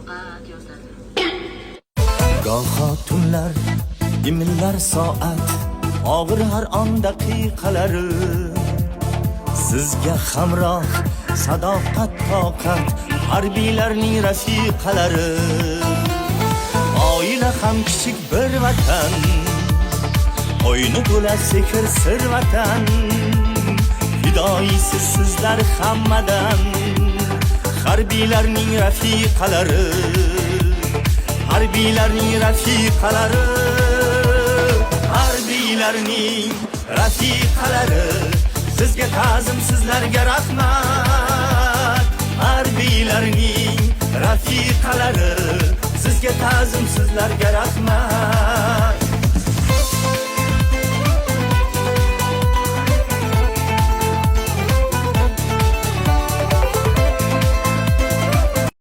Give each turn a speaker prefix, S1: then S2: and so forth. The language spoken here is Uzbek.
S1: faqat yozadi.
S2: Goho tunlar, imillar soat, og'ir har on daqiqalari. Sizga hamroh, sadoqat, toqat, harbiylarning rafiqalari. Oila ham kichik bir vatan, o'yini to'la sehr sir vatan. Fidoyisiz sizlar hammadan, harbiylarning rafiqalari. Harbiylarning rafiqalari, harbiylarning rafiqalari. Sizga ta'zim, sizlarga rahmat. Harbiylarning